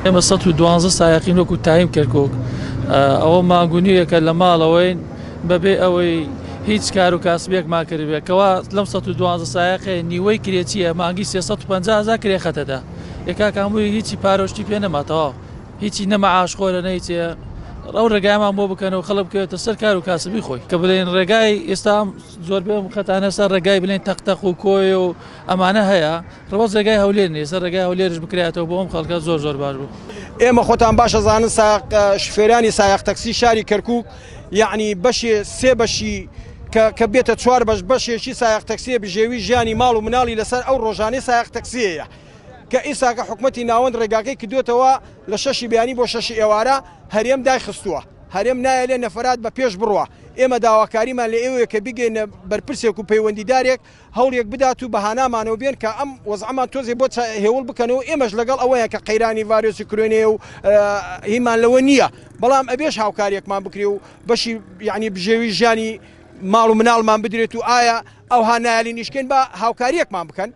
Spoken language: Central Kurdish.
ئێمە 112 سایقین وەکو تایم کەرکک ئەوە ماگونیەکە لە ماڵەوەین بەبێ ئەوەی هیچ کار و کاسبێکمان کردبێتەوە لەم 112 سایقێ نیوەی کرێچیە مانگی 350,000 کرێ خەتەدا یەکا کامووی هیچی پارۆشتی پێ نەماتەوە هیچی نەمەعاشخۆ لە نەیتێ ئەو ڕێگایمان بۆ بکەنەوە خەڵک بکەوێتە سەر کار و کاسبی خۆی کە بڵێن ڕێگای ئێستا زۆر بێم خەتانە سەر ڕێگای بڵێن تەختەق و کۆی و ئەمانە هەیە ڕەوەز ڕێگای هەولێر نیە سەر ڕێگای هەولێرش بکرێتەوە بۆ ئەم خەڵکە زۆر باش بوو. ئێمە خۆتان باشە زانن شفێرانی سایق تەکسی شاری کەرکووک یعنی بەشێ سێ بەشی کە بێتە 4 بەش بەشێکی سایق تەکسیە بژێوی ژیانی ماڵ و مناڵی لەسەر ئەو ڕۆژانەی سایق تەکسیەیە کە ئێستا کە حکومەتی ناوەند ڕێگاکەی کردوێتەوە لە 6 بیانی بۆ 6 ئێوارە هەرێم دایخستووە هەرێم نایە لێ نەفرات بە پێش بڕوە ئێمە داواکاریمان لە ئێوەیە کە بگەینە بەرپرسێک و پەیوەندیدارێک هەوڵێک بدات و بەهانامانەوە بێن کە ئەم وەزعمان تۆزێ بۆ هێوڵ بکەنەوە ئێمەش لەگەڵ ئەوەیە کە قەیرانی ڤایرۆسی کرۆنێ و هیمان لەوە نییە بەڵام ئەبێش هاوکاریەکمان بکرێ و بەشی یعنی بژێوی ژیانی ماڵ و مناڵمان بدرێت و ئایا ئەو هانایلی نیشکێن بە هاوکاریەکمان بکەن